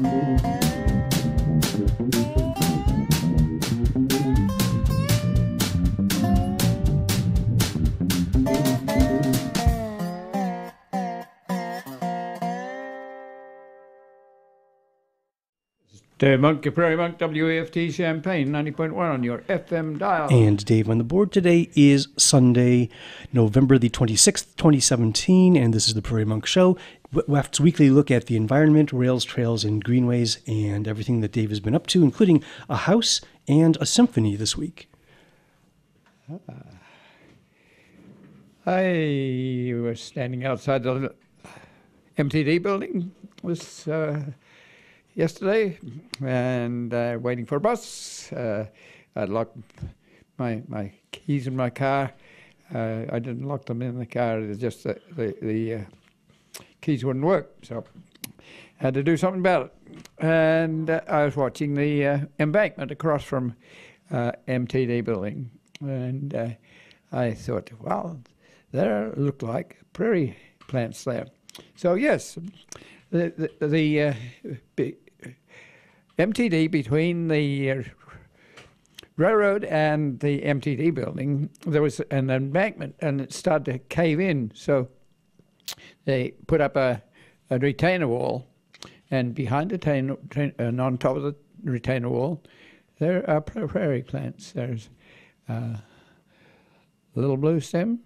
Dave Monk, your Prairie Monk, WAFT Champaign, 90.1 on your FM dial. And Dave on the board. Today is Sunday, November the 26th, 2017, and this is the Prairie Monk Show. WAFT's weekly look at the environment, rails, trails, and greenways, and everything that Dave has been up to, including a house and a symphony this week. I was standing outside the MTD building yesterday and waiting for a bus. I'd locked my keys in my car. I didn't lock them in the car. It's just the keys wouldn't work, so I had to do something about it. And I was watching the embankment across from MTD building, and I thought, well, there looked like prairie plants there. So yes, the MTD between the railroad and the MTD building, there was an embankment, and it started to cave in. So they put up a retainer wall, and behind the and on top of the retainer wall, there are prairie plants. There's little blue stem.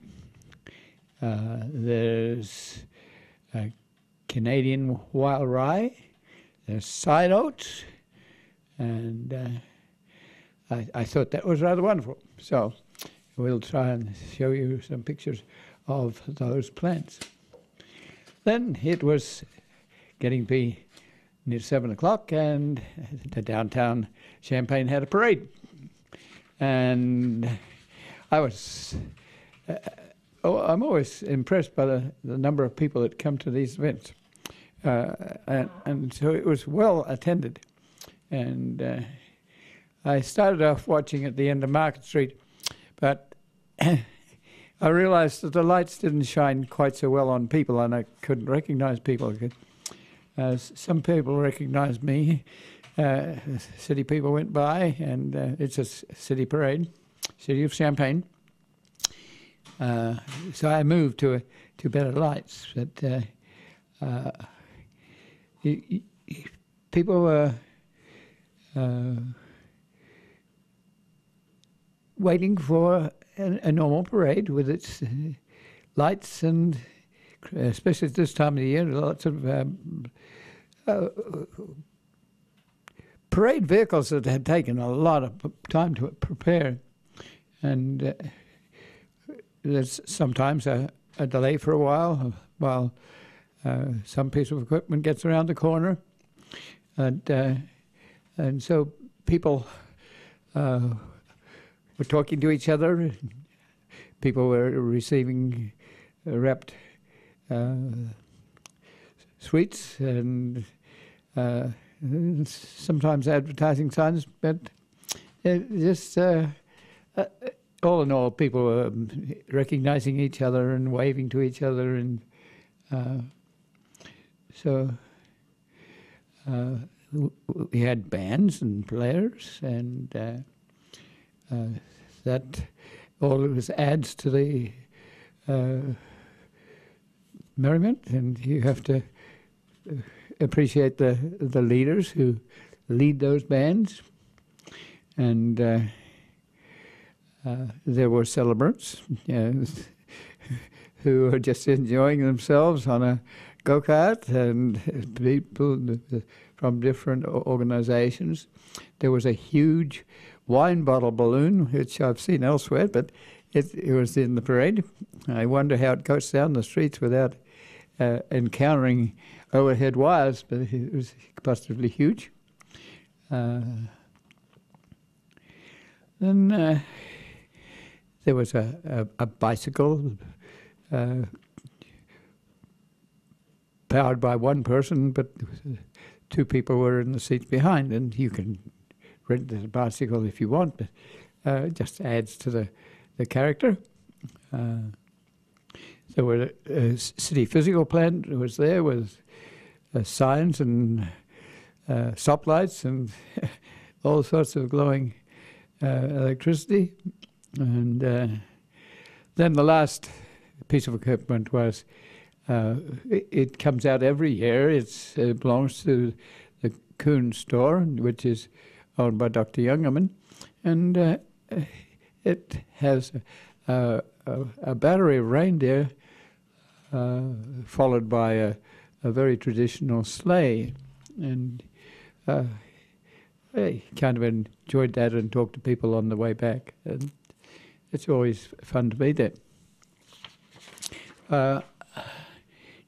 There's Canadian wild rye. There's side oats, and I thought that was rather wonderful. So we'll try and show you some pictures of those plants. Then it was getting to be near 7 o'clock, and the downtown Champaign had a parade. And I was, I'm always impressed by the number of people that come to these events. And so it was well attended. And I started off watching at the end of Market Street, but I realized that the lights didn't shine quite so well on people, and I couldn't recognize people. Some people recognized me. City people went by, and it's a city parade, City of Champaign. So I moved to better lights, but people were waiting for a normal parade with its lights, and especially at this time of the year, lots of parade vehicles that had taken a lot of time to prepare, and there's sometimes a delay for a while some piece of equipment gets around the corner, and so people were talking to each other. People were receiving wrapped sweets and sometimes advertising signs, but just all in all, people were recognizing each other and waving to each other, and so we had bands and players, and that always adds to the merriment, and you have to appreciate the leaders who lead those bands. And there were celebrants who were just enjoying themselves on a go-kart, and people from different organizations. There was a huge wine bottle balloon, which I've seen elsewhere, but it was in the parade. I wonder how it goes down the streets without encountering overhead wires, but it was positively huge. Then there was a bicycle powered by one person, but two people were in the seats behind, and you can rent the bicycle if you want, but it just adds to the character. There were a city physical plant was there with signs and stoplights and all sorts of glowing electricity. And then the last piece of equipment was, it comes out every year. It belongs to the Kuhn store, which is owned by Dr. Youngerman. And it has a battery of reindeer followed by a very traditional sleigh. And I kind of enjoyed that and talked to people on the way back. And it's always fun to be there.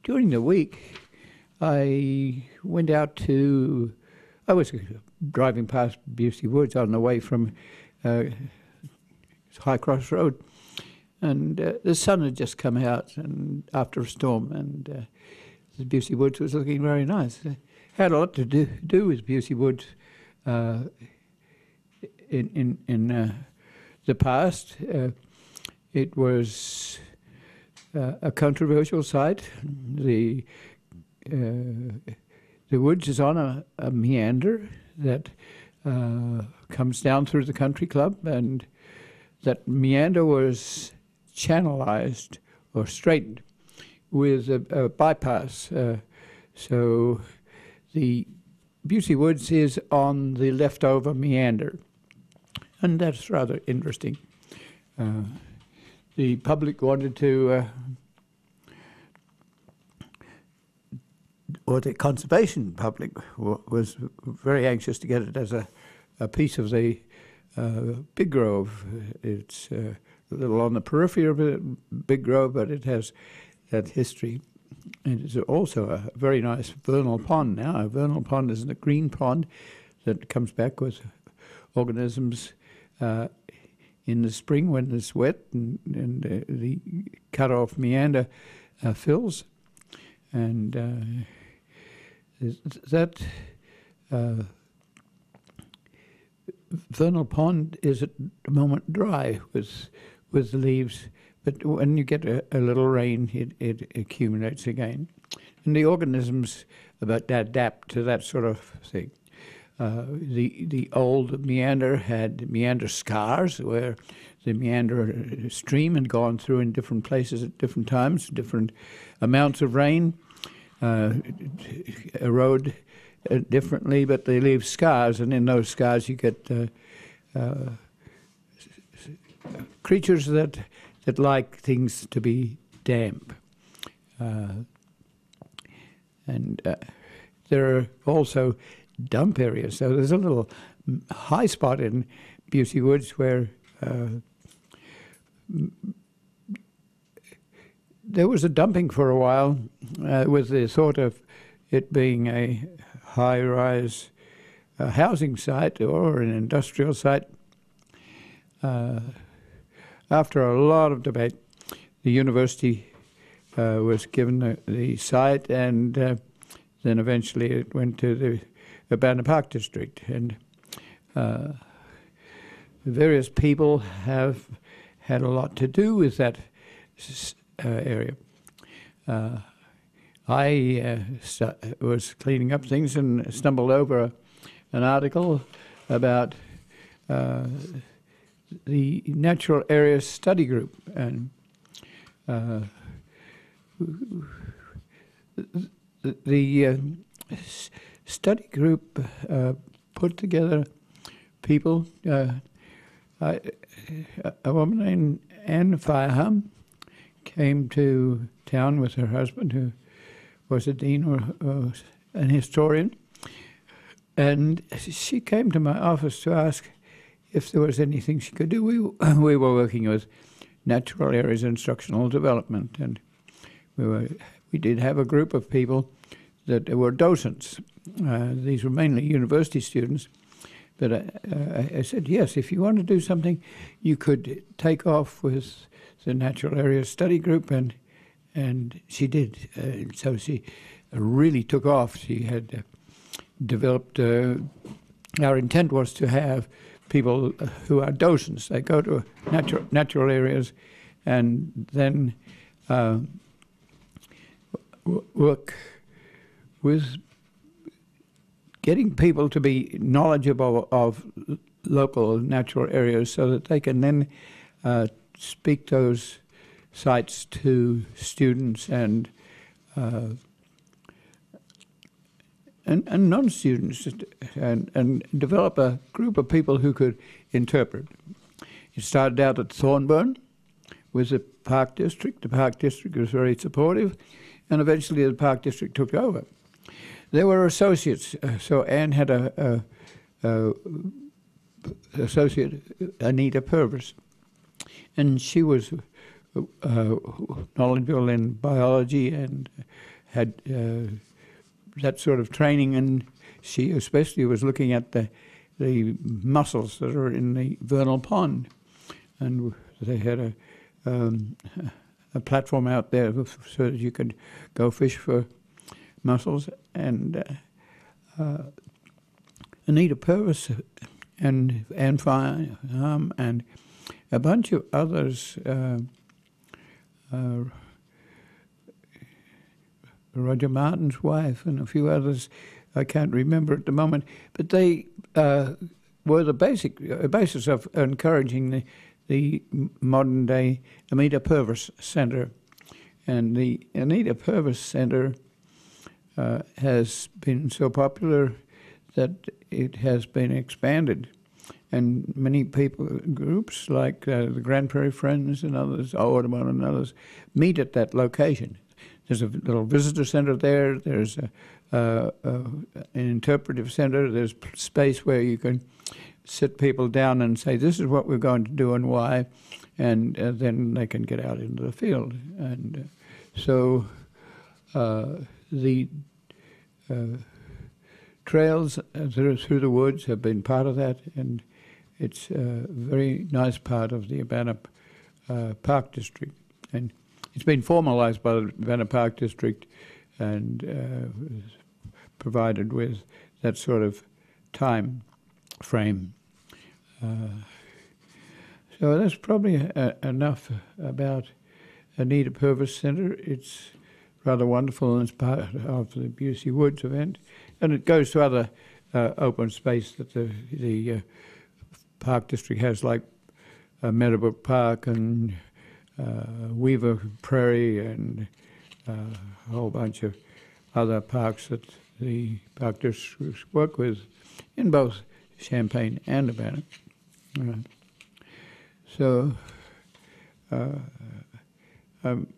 During the week, I went out to, I was driving past Busey Woods on the way from High Cross Road, and the sun had just come out and after a storm, and the Busey Woods was looking very nice. It had a lot to do with Busey Woods in the past. It was a controversial site. The woods is on a meander that comes down through the country club, and that meander was channelized or straightened with a bypass. So the Busey Woods is on the leftover meander, and that's rather interesting. The public wanted to, or the conservation public was very anxious to get it as a piece of the Big Grove. It's a little on the periphery of the Big Grove, but it has that history. And it's also a very nice vernal pond now. A vernal pond is a green pond that comes back with organisms in the spring when it's wet, and the cut-off meander fills. And that vernal pond is at the moment dry with the leaves, but when you get a little rain, it accumulates again. And the organisms adapt to that sort of thing. The old meander had meander scars where the meander stream had gone through in different places at different times, different amounts of rain, erode differently, but they leave scars, and in those scars you get creatures that like things to be damp. And there are also dump areas. So there's a little high spot in Busey Woods where there was a dumping for a while with the thought of it being a high-rise housing site or an industrial site. After a lot of debate, the university was given the site, and then eventually it went to the Urbana Park District. And various people have had a lot to do with that area. I was cleaning up things and stumbled over an article about the Natural Areas Study Group, and the study group put together people. A woman named Anne Fireham came to town with her husband, who was a dean or an historian, and she came to my office to ask if there was anything she could do. We were working with natural areas instructional development, and we did have a group of people that were docents. These were mainly university students, but I said, yes, if you want to do something, you could take off with the Natural Areas Study Group, and she did. So she really took off. She had developed, our intent was to have people who are docents. They go to natural areas and then work with getting people to be knowledgeable of local natural areas so that they can then speak those sites to students and non-students, and develop a group of people who could interpret. It started out at Thornburn with the Park District. The Park District was very supportive, and eventually the Park District took over. There were associates, so Anne had a associate, Anita Purvis, and she was knowledgeable in biology and had that sort of training, and she especially was looking at the mussels that are in the vernal pond, and they had a platform out there so that you could go fish for mussels. And Anita Purvis and Anne Fine and a bunch of others, Roger Martin's wife and a few others, I can't remember at the moment, but they were the basis of encouraging the modern-day Anita Purvis Center. And the Anita Purvis Center has been so popular that it has been expanded. And many groups like the Grand Prairie Friends and others, Audubon and others, meet at that location. There's a little visitor center there. There's an interpretive center. There's space where you can sit people down and say, this is what we're going to do and why, and then they can get out into the field. And so the trails through the woods have been part of that, and it's a very nice part of the Urbana Park District. And it's been formalized by the Urbana Park District and provided with that sort of time frame. So that's probably enough about Anita Purvis Center. It's rather wonderful, and it's part of the Busey Woods event. And it goes to other open space that the Park District has, like Meadowbrook Park and Weaver Prairie and a whole bunch of other parks that the Park Districts work with in both Champaign and Urbana. So I'm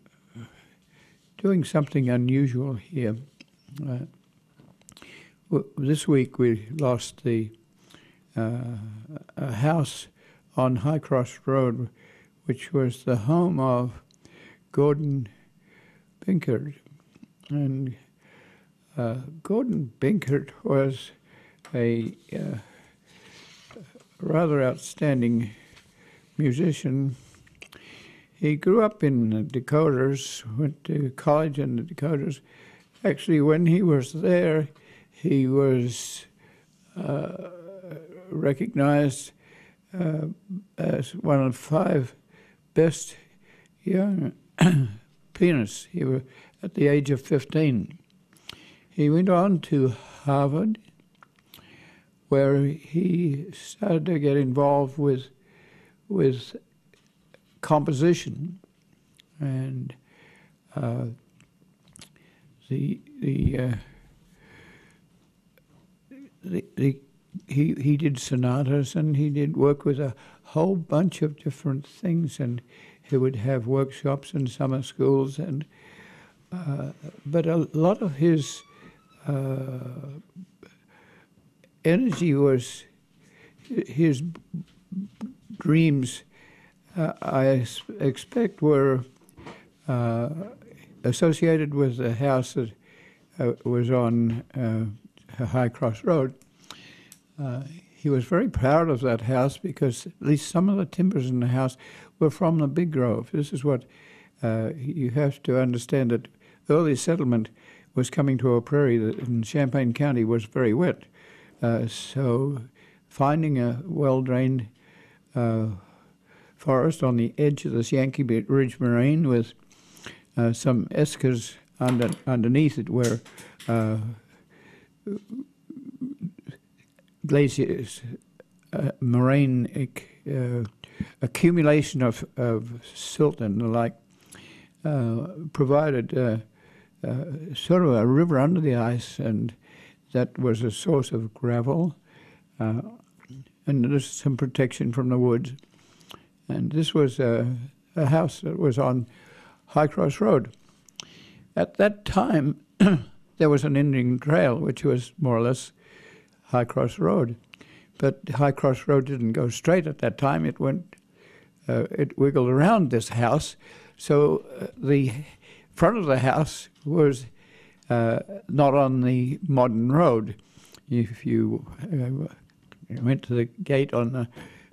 doing something unusual here. This week we lost a house on High Cross Road, which was the home of Gordon Binkert. And Gordon Binkert was a rather outstanding musician. He grew up in the Dakotas, went to college in the Dakotas. Actually, when he was there, he was recognized as one of 5 best young pianists. He was at the age of 15. He went on to Harvard, where he started to get involved with composition, and he did sonatas, and he did work with a whole bunch of different things, and he would have workshops in summer schools, and but a lot of his energy was his dreams. I expect were associated with the house that was on High Cross Road. He was very proud of that house because at least some of the timbers in the house were from the Big Grove. This is what you have to understand, that early settlement was coming to a prairie that in Champaign County was very wet. So finding a well-drained forest on the edge of this Yankee Ridge Moraine with some eskers underneath it where glaciers, moraine accumulation of silt and the like, provided sort of a river under the ice, and that was a source of gravel, and there's some protection from the woods. And this was a house that was on High Cross Road. At that time, there was an Indian Trail, which was more or less High Cross Road. But High Cross Road didn't go straight at that time. It went, it wiggled around this house. So the front of the house was not on the modern road. If you went to the gate on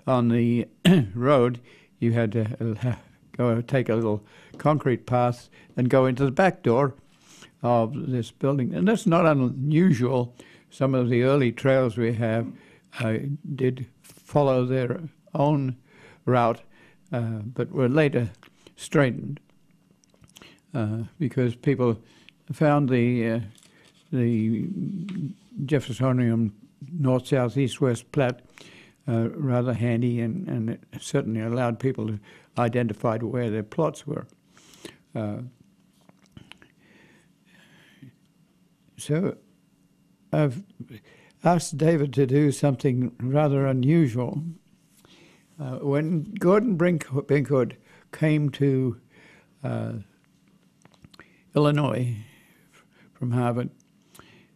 the road, you had to go take a little concrete path and go into the back door of this building. And that's not unusual. Some of the early trails we have did follow their own route, but were later straightened because people found the Jeffersonian north, south, east, west plat rather handy, and it certainly allowed people to identify where their plots were. So I've asked David to do something rather unusual. When Gordon Binkhood came to Illinois from Harvard,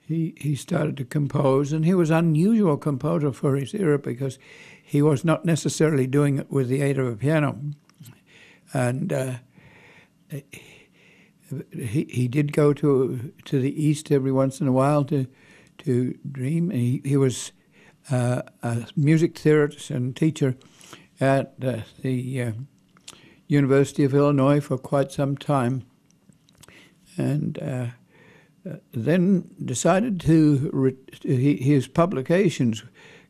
he started to compose, and he was an unusual composer for his era because he was not necessarily doing it with the aid of a piano. And he did go to the East every once in a while to dream. He was a music theorist and teacher at the University of Illinois for quite some time, and then decided his publications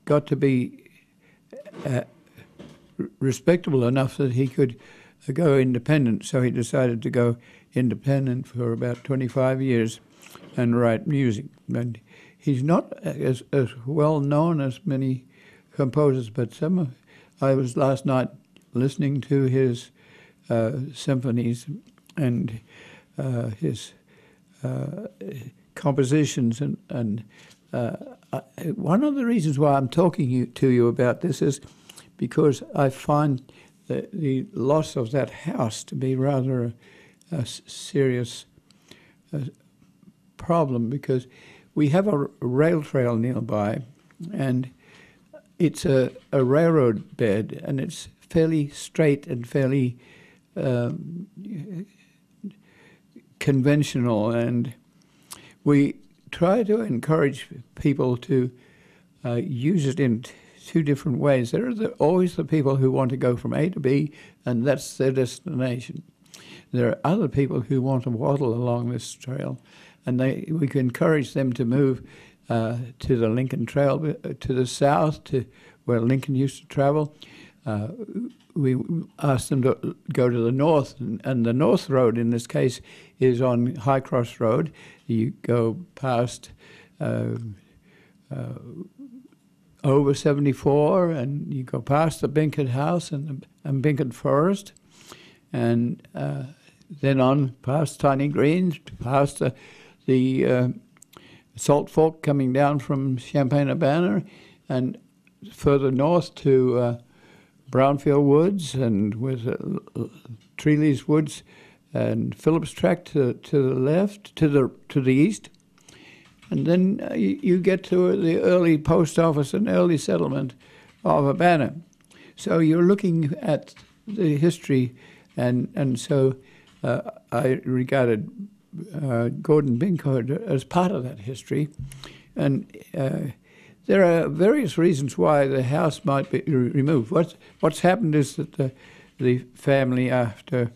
got to be respectable enough that he could go independent. So he decided to go independent for about 25 years and write music. And he's not as well known as many composers, but I was last night listening to his symphonies and his compositions, and one of the reasons why I'm talking to you about this is because I find the loss of that house to be rather a serious problem, because we have a rail trail nearby, and it's a railroad bed, and it's fairly straight and fairly conventional, and we try to encourage people to use it in two different ways. There are always the people who want to go from A to B, and that's their destination. There are other people who want to waddle along this trail, and we can encourage them to move to the Lincoln Trail, to the south, to where Lincoln used to travel. We asked them to go to the north, and the North Road in this case is on High Cross Road. You go past over 74, and you go past the Binkhood House and Binkhood Forest, and then on past Tiny Greens, past the Salt Fork coming down from Champaign-Urbana, and further north to Brownfield Woods, and with Treeley's Woods and Phillips Tract to the left, to the east. And then you get to the early post office and early settlement of Urbana. So you're looking at the history, and so I regarded Gordon Binkhood as part of that history. And there are various reasons why the house might be removed. What's happened is that the family, after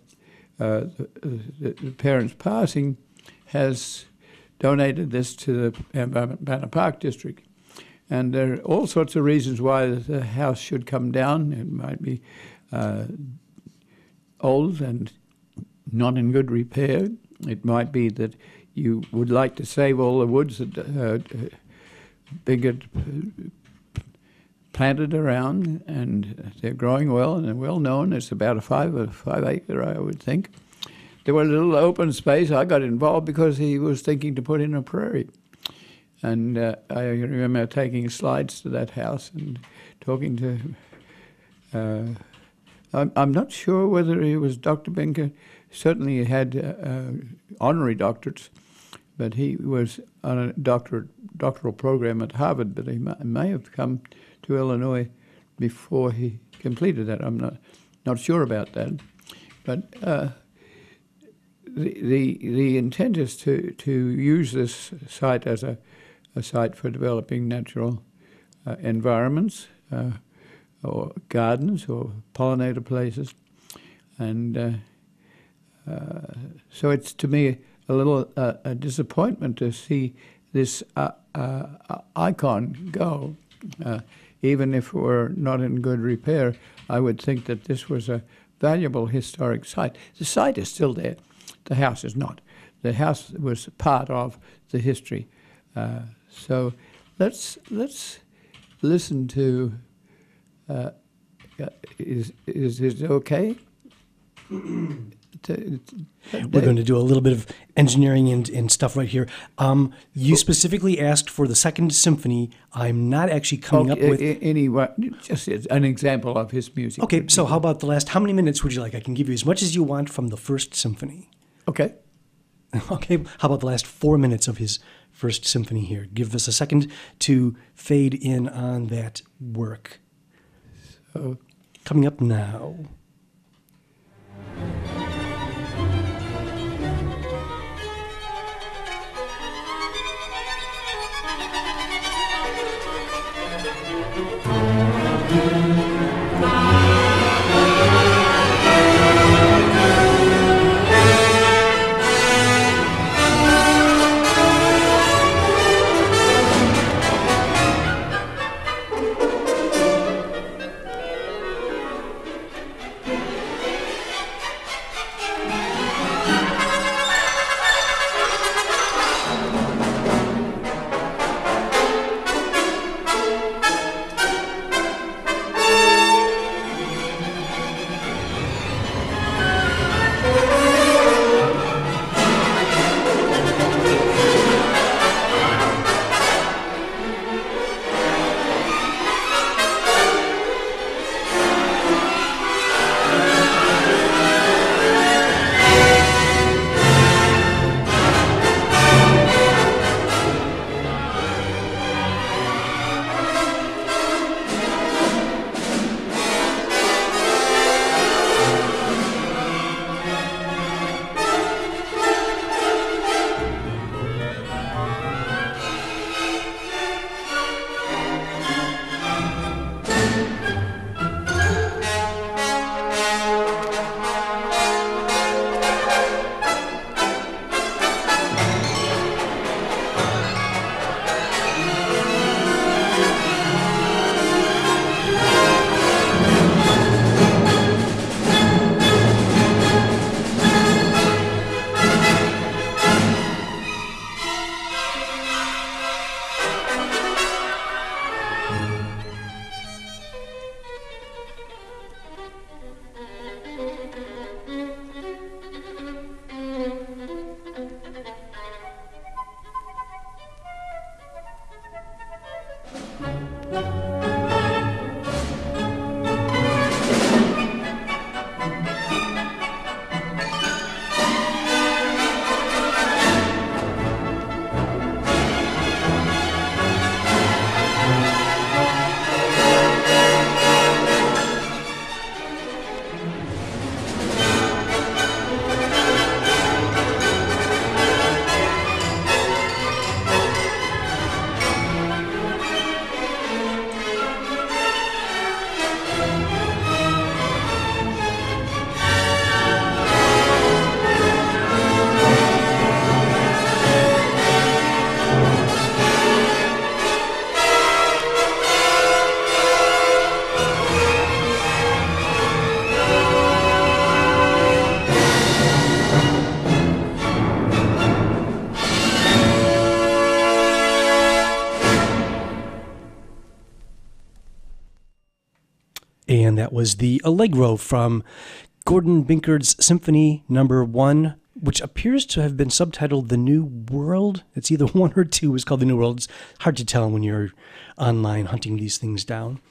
the parents' passing, has donated this to the Urbana Park District. And there are all sorts of reasons why the house should come down. It might be old and not in good repair. It might be that you would like to save all the woods that Binkhood planted around, and they're growing well, and they're well known. It's about a 5 acre, I would think. There was a little open space. I got involved because he was thinking to put in a prairie. And I remember taking slides to that house and talking to... I'm not sure whether he was Dr. Benker. Certainly he had honorary doctorates, but he was on a doctoral program at Harvard, but he may have come to Illinois before he completed that. I'm not sure about that. But the intent is to use this site as a site for developing natural environments, or gardens, or pollinator places. And so it's, to me, a little a disappointment to see this icon go. Even if it were not in good repair, I would think that this was a valuable historic site. The site is still there. The house is not. The house was part of the history. So let's listen to. Is it okay? We're going to do a little bit of engineering and stuff right here. You specifically asked for the Second Symphony. I'm not actually coming up with... Anyway, just an example of his music. Okay, so how about the last... How many minutes would you like? I can give you as much as you want from the First Symphony. Okay. Okay, how about the last 4 minutes of his First Symphony here? Give us a second to fade in on that work. So, coming up now. And that was the Allegro from Gordon Binkard's Symphony Number 1, which appears to have been subtitled The New World. It's either 1 or 2 is called The New World. It's hard to tell when you're online hunting these things down.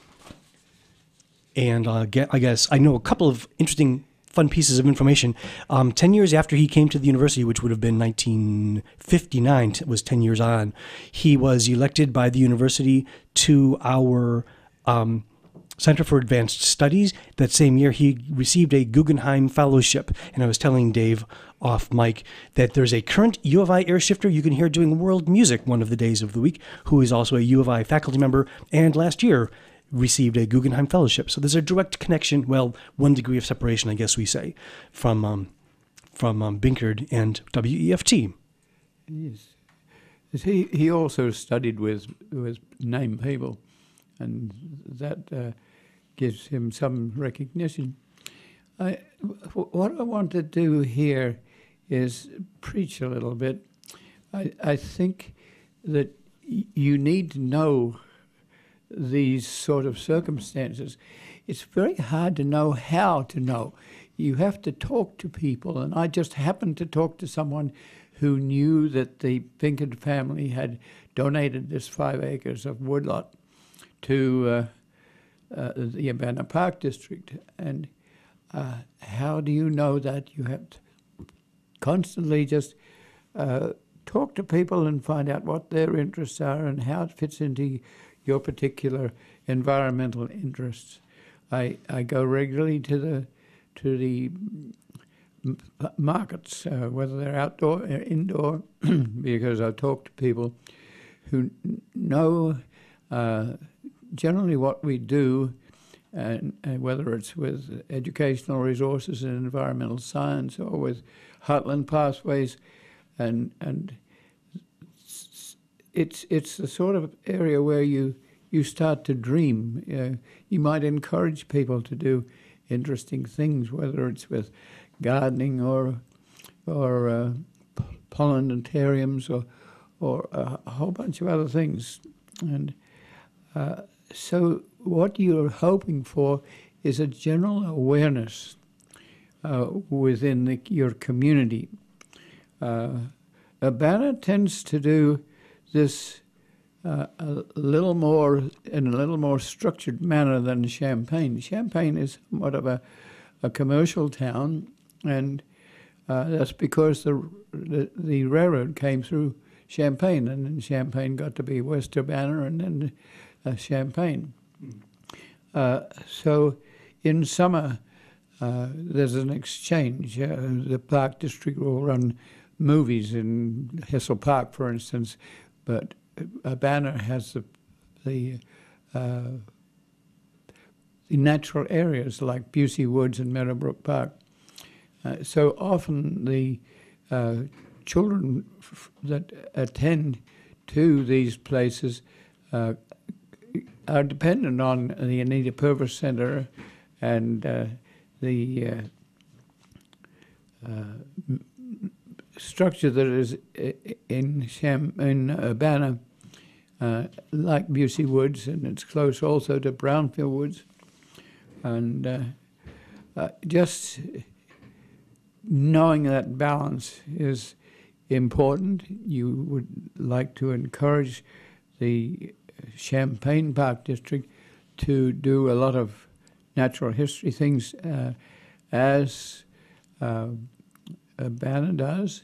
And I guess I know a couple of interesting, fun pieces of information. 10 years after he came to the university, which would have been 1959, was 10 years on, he was elected by the university to our Center for Advanced Studies. That same year, he received a Guggenheim Fellowship. And I was telling Dave off mic that there's a current U of I airshifter you can hear doing world music one of the days of the week, who is also a U of I faculty member, and last year received a Guggenheim Fellowship. So there's a direct connection, well, 1 degree of separation, I guess we say, from Binkard and WEFT. Yes. He also studied with named people, and that gives him some recognition. What I want to do here is preach a little bit. I think that you need to know these sort of circumstances. It's very hard to know how to know. You have to talk to people, and I just happened to talk to someone who knew that the Binkard family had donated this 5 acres of woodlot to the Urbana Park District. And how do you know that? You have to constantly just talk to people and find out what their interests are and how it fits into your particular environmental interests. I go regularly to the markets, whether they're outdoor or indoor, because I talk to people who know generally what we do, and whether it's with educational resources in environmental science or with Heartland Pathways, and it's the sort of area where you start to dream. You might encourage people to do interesting things, whether it's with gardening or pollinatariums or a whole bunch of other things. And so what you're hoping for is a general awareness within your community. Urbana tends to do this in a little more structured manner than Champaign. Champaign is somewhat of a commercial town, and that's because the railroad came through Champaign, and then Champaign got to be West Urbana, and then Champaign. So in summer, there's an exchange. The Park District will run movies in Hessel Park, for instance, but Urbana has the natural areas like Busey Woods and Meadowbrook Park. So often the children that attend to these places are dependent on the Anita Purvis Center and the structure that is in Urbana, like Busey Woods, and it's close also to Brownfield Woods. And just knowing that balance is important. You would like to encourage the Champaign Park District to do a lot of natural history things as Urbana does,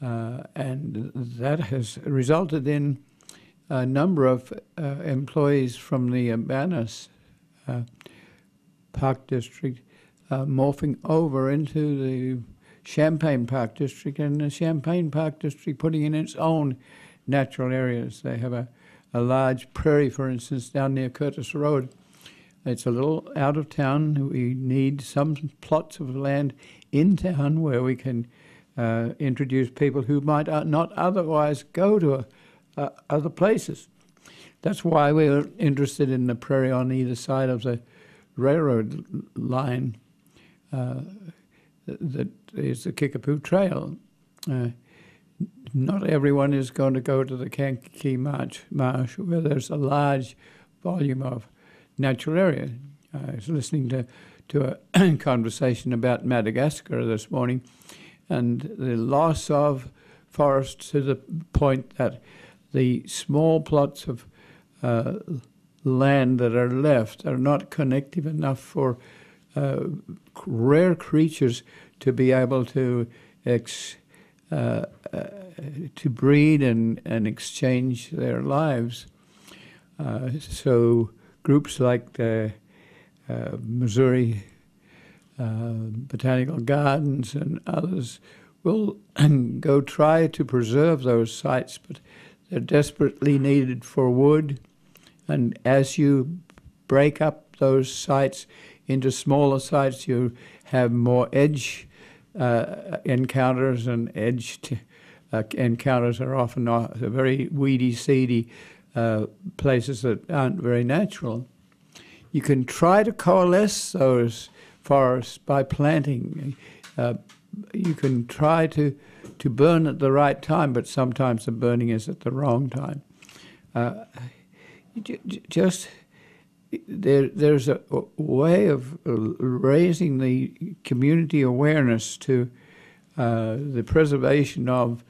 and that has resulted in a number of employees from the Urbana Park District morphing over into the Champaign Park District, and the Champaign Park District putting in its own natural areas. They have a large prairie, for instance, down near Curtis Road. It's a little out of town. We need some plots of land in town where we can introduce people who might not otherwise go to other places. That's why we're interested in the prairie on either side of the railroad line that is the Kickapoo Trail. Not everyone is going to go to the Kankakee Marsh where there's a large volume of natural area. I was listening to a conversation about Madagascar this morning, and the loss of forests to the point that the small plots of land that are left are not connective enough for rare creatures to be able to breed and exchange their lives. So groups like the Missouri Botanical Gardens and others will go try to preserve those sites, but they're desperately needed for wood. And as you break up those sites into smaller sites, you have more edge encounters, and edged encounters are often very weedy, seedy places that aren't very natural. You can try to coalesce those forests by planting. You can try to burn at the right time, but sometimes the burning is at the wrong time. There's a way of raising the community awareness to the preservation of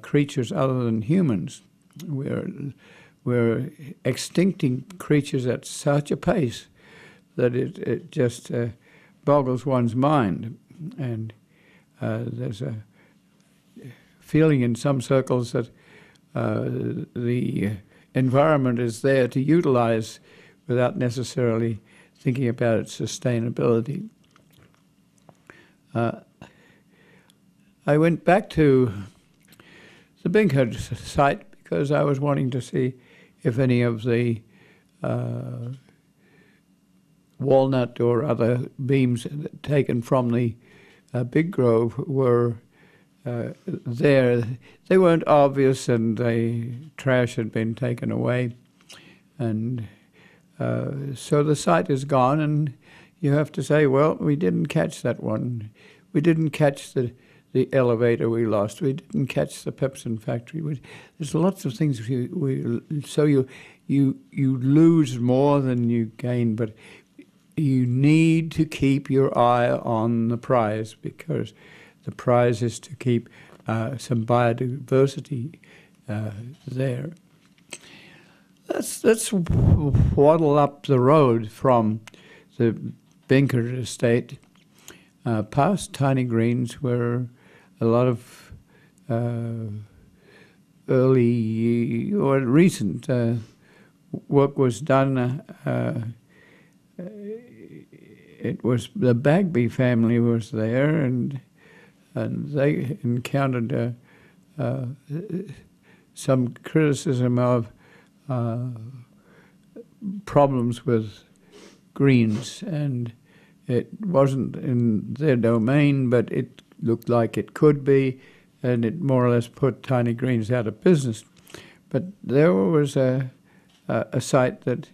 creatures other than humans. We're extincting creatures at such a pace that it just boggles one's mind. And there's a feeling in some circles that the environment is there to utilize without necessarily thinking about its sustainability. I went back to the Binkard site because I was wanting to see if any of the walnut or other beams taken from the big grove were there. They weren't obvious, and the trash had been taken away. And so the site is gone, and you have to say, well, we didn't catch that one. We didn't catch the elevator we lost. We didn't catch the Pepsin factory. There's lots of things so you lose more than you gain, but you need to keep your eye on the prize, because the prize is to keep some biodiversity there. Let's waddle up the road from the Binkard estate past Tiny Greens, where a lot of early or recent work was done. It was the Bagby family was there, and they encountered some criticism of problems with greens, and it wasn't in their domain, but it looked like it could be, and it more or less put Tiny Greens out of business. But there was a site that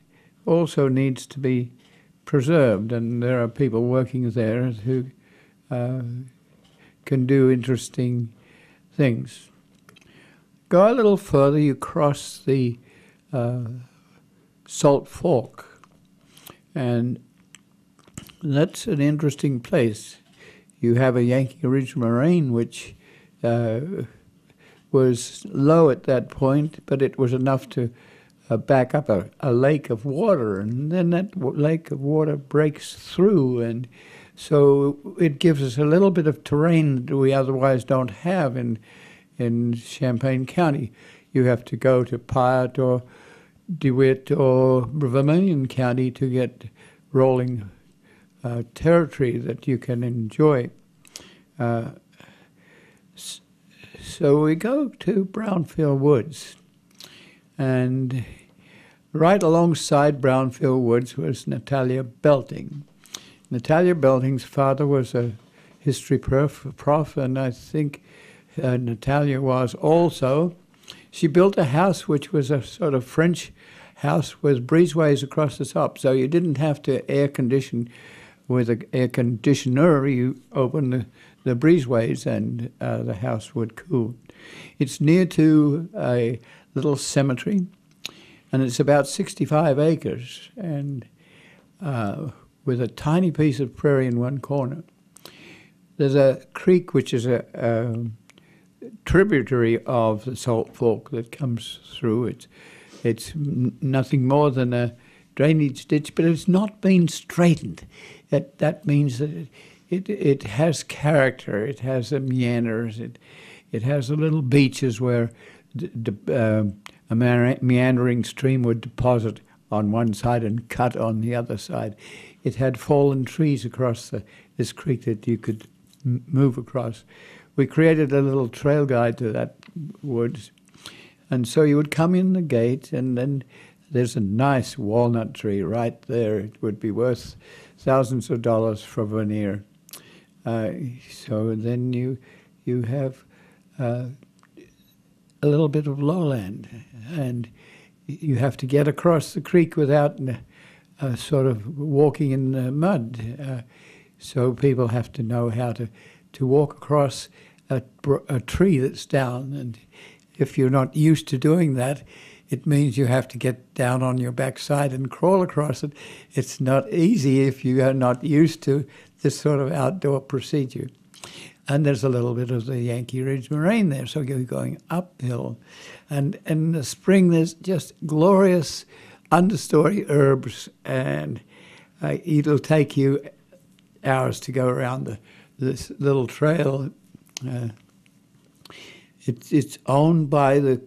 also needs to be preserved, and there are people working there who can do interesting things. Go a little further, you cross the Salt Fork, and that's an interesting place. You have a Yankee Ridge moraine, which was low at that point, but it was enough to back up a lake of water, and then that lake of water breaks through, and so it gives us a little bit of terrain that we otherwise don't have in Champaign County. You have to go to Piatt or DeWitt or Vermilion County to get rolling territory that you can enjoy. So we go to Brownfield Woods, and right alongside Brownfield Woods was Natalia Belting. Natalia Belting's father was a history prof, and I think Natalia was also. She built a house which was a sort of French house with breezeways across the top, so you didn't have to air condition with an air conditioner. You open the breezeways and the house would cool. It's near to a little cemetery, and it's about 65 acres. And with a tiny piece of prairie in one corner. There's a creek which is a tributary of the Salt Fork that comes through. It's nothing more than a drainage ditch, but it's not been straightened. That means that it has character. It has meanders. It has little beaches where a meandering stream would deposit on one side and cut on the other side. It had fallen trees across this creek that you could move across. We created a little trail guide to that woods. And so you would come in the gate, and then there's a nice walnut tree right there. It would be worth thousands of dollars for veneer. So then you have a little bit of lowland, and you have to get across the creek without sort of walking in the mud. So people have to know how to walk across a tree that's down. And if you're not used to doing that, it means you have to get down on your backside and crawl across it. It's not easy if you are not used to this sort of outdoor procedure. And there's a little bit of the Yankee Ridge moraine there, so you're going uphill. And in the spring, there's just glorious understory herbs, and it'll take you hours to go around this little trail. It's owned by the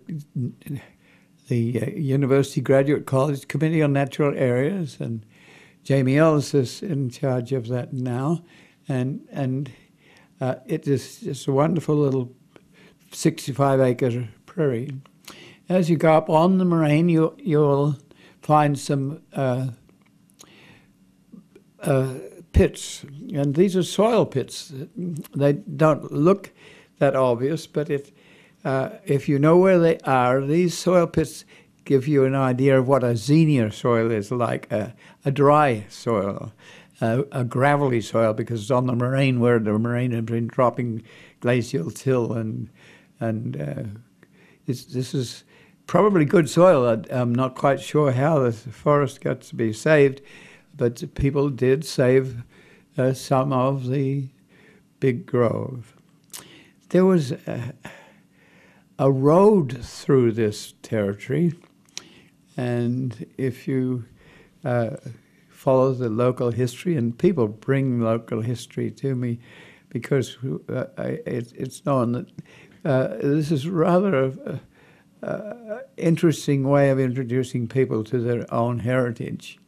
University Graduate College Committee on Natural Areas, and Jamie Ellis is in charge of that now, and it is just a wonderful little 65-acre prairie. As you go up on the moraine, you'll find some pits, and these are soil pits. They don't look that obvious, but if you know where they are, these soil pits give you an idea of what a xenia soil is like, a dry soil, a gravelly soil, because it's on the moraine where the moraine has been dropping glacial till, and this is probably good soil. I'm not quite sure how the forest got to be saved, but people did save some of the big grove. There was a road through this territory, and if you follow the local history, and people bring local history to me because it's known that this is rather an interesting way of introducing people to their own heritage.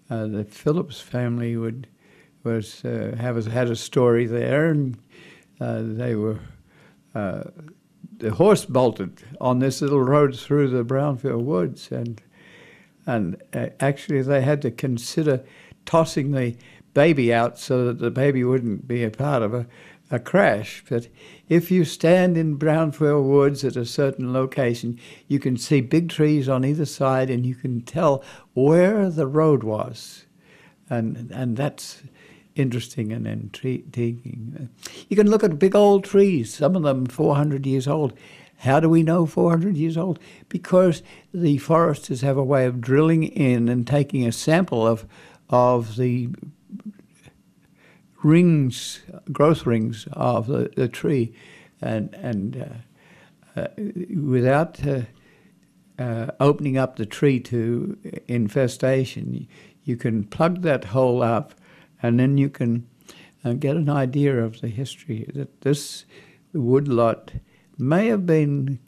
The Phillips family had a story there, and they were the horse bolted on this little road through the Brownfield woods, and actually they had to consider tossing the baby out so that the baby wouldn't be a part of a crash. But if you stand in Brownfield woods at a certain location, you can see big trees on either side, and you can tell where the road was, and that's interesting and intriguing. You can look at big old trees, some of them 400 years old. How do we know 400 years old? Because the foresters have a way of drilling in and taking a sample of the rings, growth rings of the tree, and without opening up the tree to infestation, you can plug that hole up, and then you can get an idea of the history. That this woodlot may have been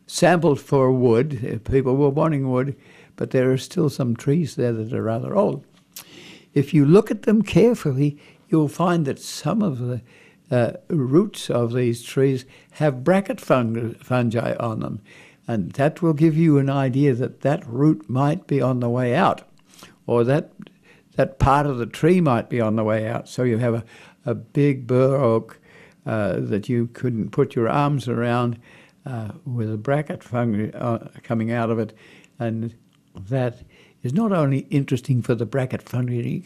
sampled for wood. People were wanting wood, but there are still some trees there that are rather old. If you look at them carefully, you'll find that some of the roots of these trees have bracket fungi on them, and that will give you an idea that that root might be on the way out, or that part of the tree might be on the way out. So you have a big bur oak that you couldn't put your arms around with a bracket fungi coming out of it, and that is not only interesting for the bracket fungi.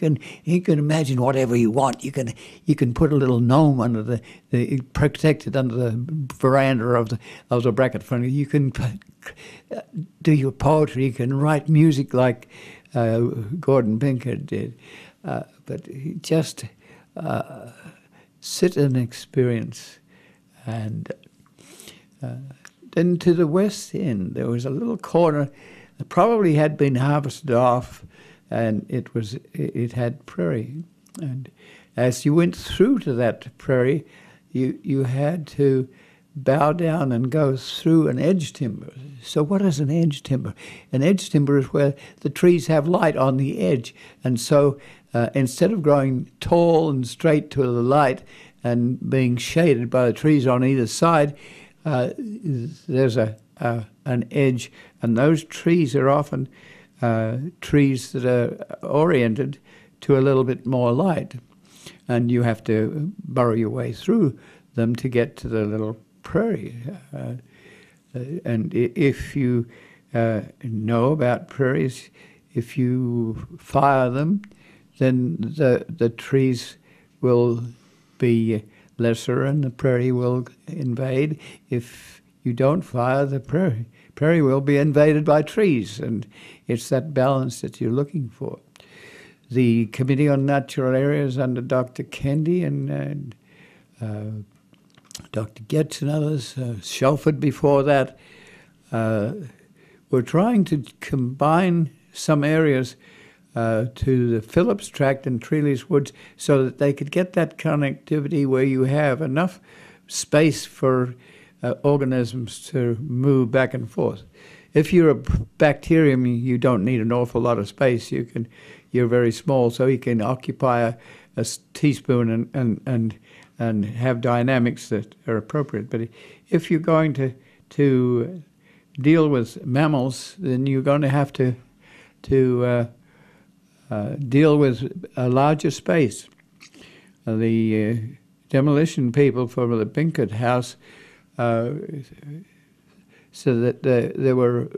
You can imagine whatever you want. You can put a little gnome under the protected under the veranda of the bracket fungi. You can do your poetry. You can write music like Gordon Pinkett did. But he just sit and experience. And then to the west end, there was a little corner that probably had been harvested off, and it had prairie. And as you went through to that prairie, you had to bow down and go through an edge timber. So what is an edge timber? An edge timber is where the trees have light on the edge, and so instead of growing tall and straight to the light and being shaded by the trees on either side, there's an edge, and those trees are often trees that are oriented to a little bit more light, and you have to burrow your way through them to get to the little prairie. And if you know about prairies, if you fire them, then the trees will be lesser and the prairie will invade. If you don't fire, the prairie will be invaded by trees, and it's that balance that you're looking for. The Committee on Natural Areas under Dr. Kendi and Dr. Getz and others, Shelford before that, were trying to combine some areas to the Phillips Tract and Treeless Woods so that they could get that connectivity where you have enough space for organisms to move back and forth. If you're a bacterium, you don't need an awful lot of space. You're very small, so you can occupy a teaspoon and have dynamics that are appropriate. But if you're going to deal with mammals, then you're going to have to deal with a larger space. The demolition people for the Pinkett house said that there were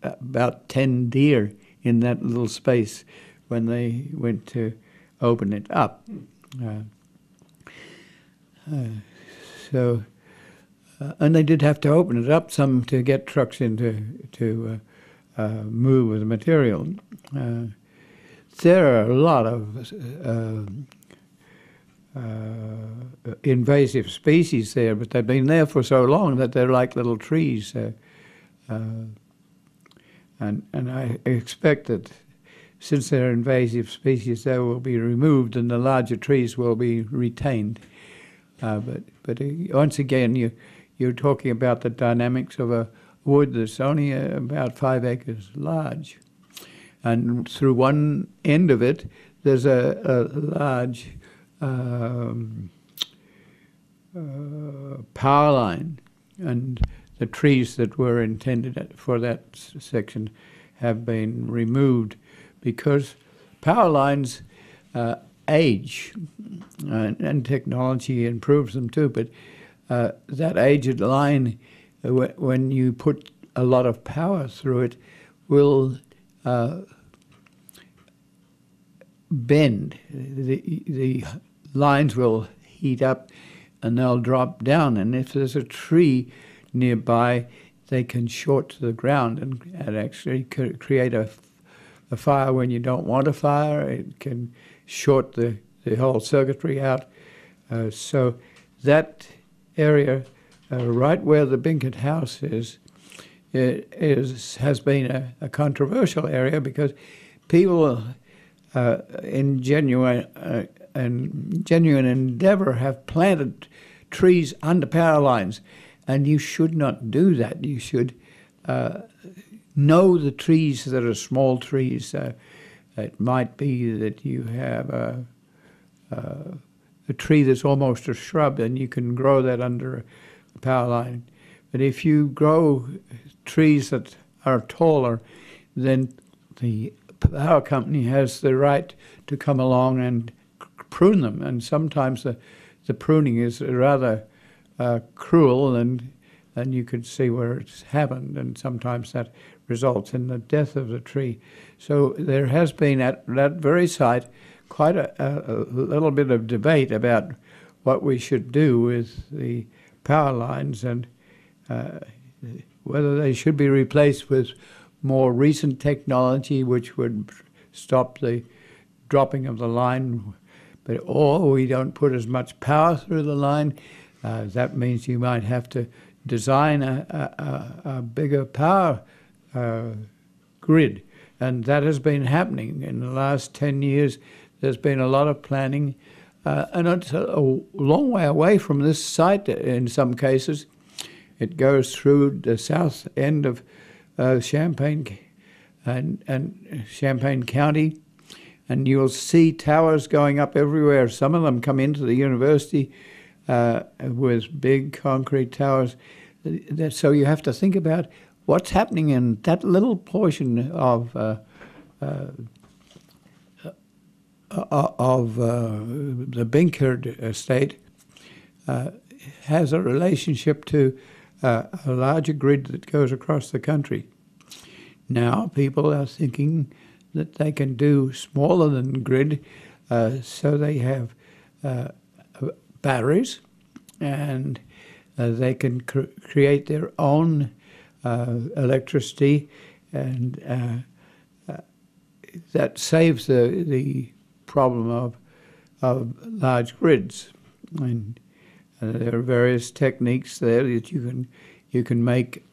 about 10 deer in that little space when they went to open it up. And they did have to open it up some to get trucks in to move with the material. There are a lot of invasive species there, but they've been there for so long that they're like little trees. And I expect that since they're invasive species, they will be removed and the larger trees will be retained. But once again, you're talking about the dynamics of a wood that's only about 5 acres large. And through one end of it, there's a large power line, and the trees that were intended for that section have been removed because power lines age, and technology improves them too, but that aged line, when you put a lot of power through it, will bend. The lines will heat up and they'll drop down, and if there's a tree nearby, they can short to the ground and actually create a fire when you don't want a fire. It can short the whole circuitry out. So that area right where the Pinkett house has been a controversial area because people in genuine endeavor have planted trees under power lines, and you should not do that. You should know the trees that are small trees. It might be that you have a tree that's almost a shrub, and you can grow that under a power line. But if you grow trees that are taller, then the power company has the right to come along and prune them. And sometimes the pruning is rather cruel, and you could see where it's happened, and sometimes that results in the death of the tree. So there has been at that very site quite a little bit of debate about what we should do with the power lines and whether they should be replaced with more recent technology which would stop the dropping of the line, or we don't put as much power through the line. That means you might have to design a bigger power grid, and that has been happening in the last 10 years. There's been a lot of planning, and it's a long way away from this site in some cases. It goes through the south end of Champaign and Champaign County, and you'll see towers going up everywhere. Some of them come into the university with big concrete towers. So you have to think about what's happening in that little portion of the Binkard estate has a relationship to a larger grid that goes across the country. Now people are thinking that they can do smaller than grid, so they have batteries, and they can create their own electricity, and that saves the problem of large grids. And there are various techniques there that you can make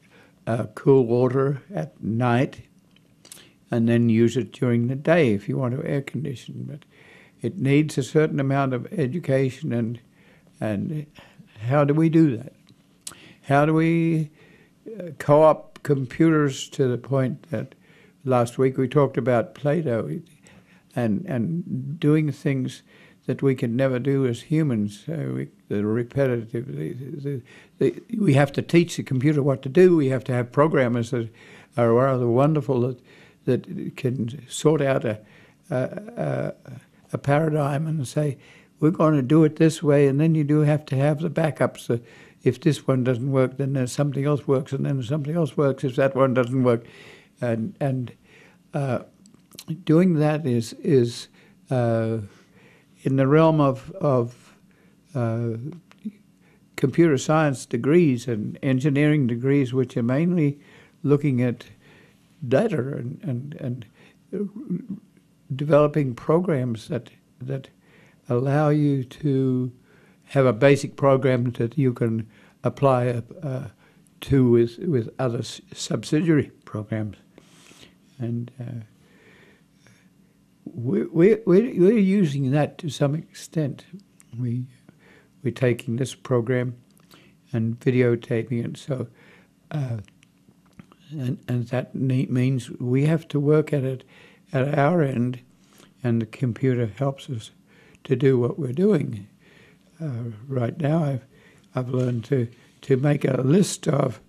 cool water at night and then use it during the day if you want to air condition. But it needs a certain amount of education, and how do we do that? How do we co-op computers to the point that last week we talked about Plato and doing things that we can never do as humans, the repetitive. We have to teach the computer what to do. We have to have programmers that are rather wonderful that can sort out a paradigm and say, we're going to do it this way, and then you do have to have the backups. If this one doesn't work, then there's something else works, and then something else works if that one doesn't work. And doing that is in the realm of computer science degrees and engineering degrees, which are mainly looking at data and developing programs that allow you to have a basic program that you can apply to with other subsidiary programs. And we're using that to some extent. We're taking this program and videotaping it. So, and that means we have to work at it at our end, and the computer helps us to do what we're doing. Right now, I've learned to make a list of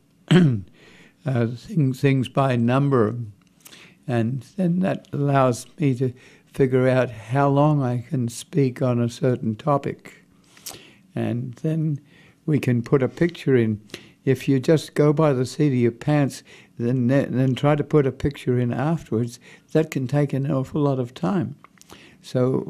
things by number, and then that allows me to figure out how long I can speak on a certain topic. And then we can put a picture in. If you just go by the seat of your pants, then try to put a picture in afterwards, that can take an awful lot of time. So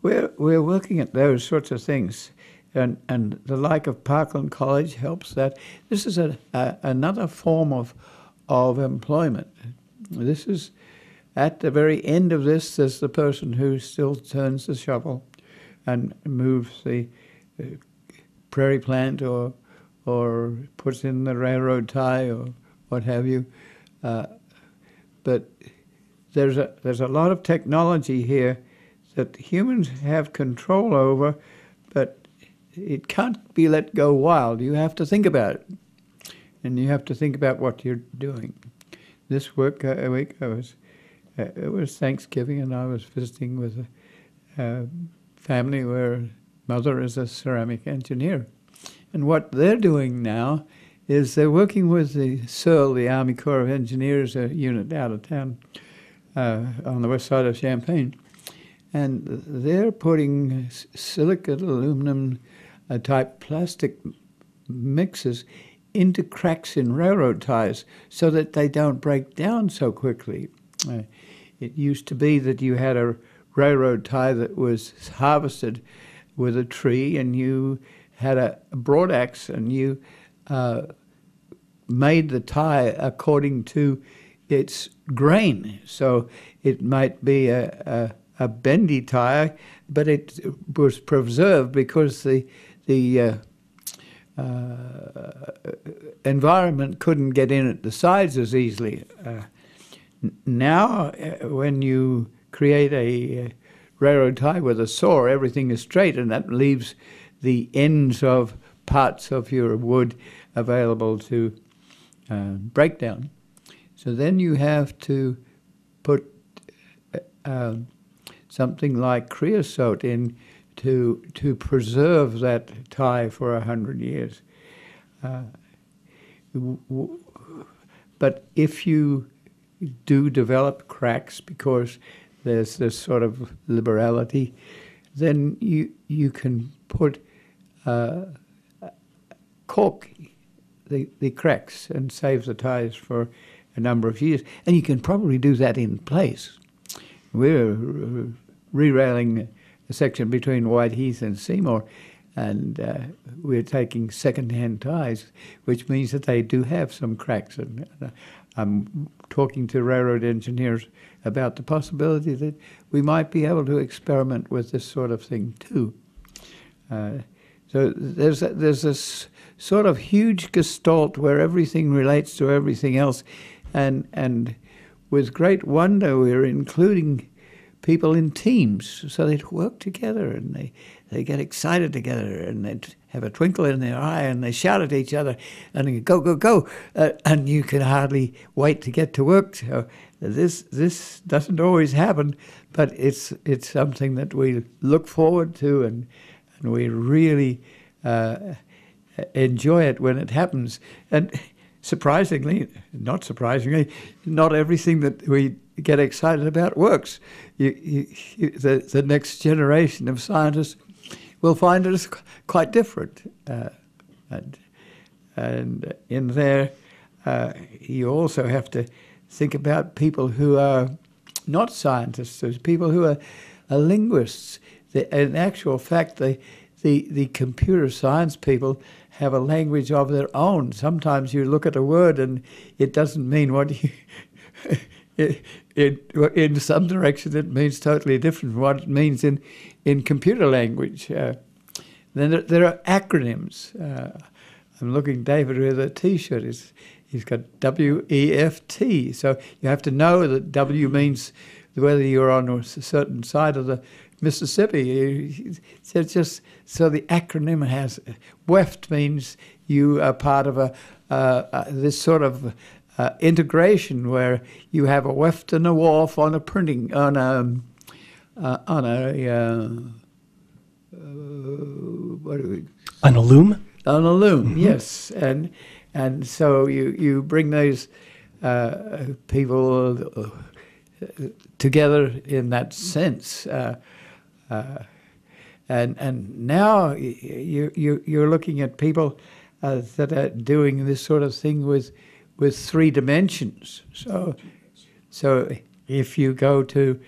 we're working at those sorts of things. And the like of Parkland College helps that. This is another form of employment. This is, at the very end of this, there's the person who still turns the shovel and moves the prairie plant or puts in the railroad tie or what have you. But there's a lot of technology here that humans have control over, but it can't be let go wild. You have to think about it, and you have to think about what you're doing. This week it was Thanksgiving, and I was visiting with a family where mother is a ceramic engineer. And what they're doing now is they're working with the SEAL, the Army Corps of Engineers, a unit out of town on the west side of Champaign. And they're putting silicate aluminum type plastic mixes into cracks in railroad ties so that they don't break down so quickly. It used to be that you had a railroad tie that was harvested with a tree, and you had a broad axe, and you made the tie according to its grain. So it might be a bendy tire, but it was preserved because the environment couldn't get in at the sides as easily. Now, when you create a railroad tie with a saw, everything is straight, and that leaves the ends of parts of your wood available to break down. So then you have to put something like creosote in to preserve that tie for 100 years. But if you do develop cracks because there's this sort of liberality, then you can put cork the cracks and save the ties for a number of years. And you can probably do that in place. We're re-railing a section between Whiteheath and Seymour, and we're taking second-hand ties, which means that they do have some cracks. And I'm talking to railroad engineers about the possibility that we might be able to experiment with this sort of thing too. So there's this sort of huge gestalt where everything relates to everything else, and with great wonder we're including people in teams so they'd work together and they get excited together and they'd have a twinkle in their eye and they shout at each other and they go, go, go, and you can hardly wait to get to work. So this doesn't always happen, but it's something that we look forward to and we really enjoy it when it happens. And surprisingly, not everything that we get excited about works. The next generation of scientists will find it quite different. And in there, you also have to think about people who are not scientists. There's people who are linguists. In actual fact, the computer science people have a language of their own. Sometimes you look at a word and it doesn't mean what you... in some direction it means totally different from what it means in computer language. Then there are acronyms. I'm looking David with a T-shirt. He's got WEFT. So you have to know that W means whether you're on a certain side of the Mississippi. So just so the acronym has WEFT means you are part of this sort of integration where you have a weft and a wharf on a printing on a loom. On a loom, Mm-hmm. yes, and so you bring those people together in that sense, and now you're looking at people that are doing this sort of thing with 3 dimensions. So if you go to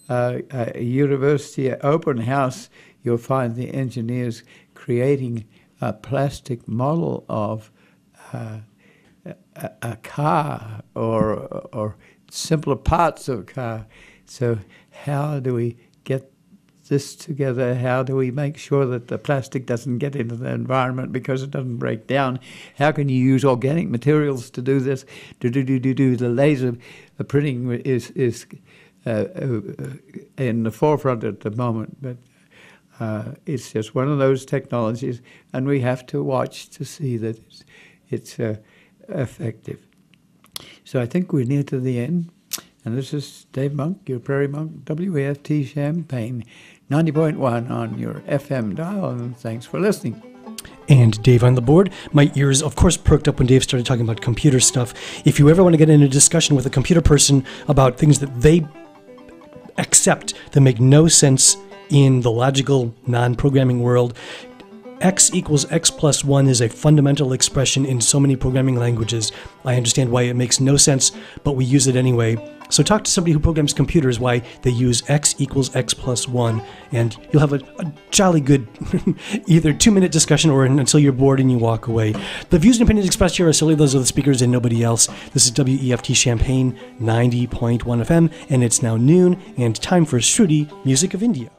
a university open house, you'll find the engineers creating a plastic model of a car or simpler parts of a car. So how do we get this together? How do we make sure that the plastic doesn't get into the environment because it doesn't break down? How can you use organic materials to do this? The laser printing is in the forefront at the moment, but it's just one of those technologies, and we have to watch to see that it's effective. So I think we're near to the end, and this is Dave Monk, your Prairie Monk, WAFT Champaign, 90.1 on your FM dial, and thanks for listening. And Dave on the board. My ears, of course, perked up when Dave started talking about computer stuff. If you ever want to get in a discussion with a computer person about things that they accept that make no sense in the logical, non-programming world, x equals x plus 1 is a fundamental expression in so many programming languages. I understand why it makes no sense, but we use it anyway. So talk to somebody who programs computers why they use x equals x plus 1, and you'll have a jolly good either 2-minute discussion or until you're bored and you walk away. The views and opinions expressed here are solely those of the speakers and nobody else. This is WEFT Champaign 90.1 FM, and it's now noon and time for Shruti Music of India.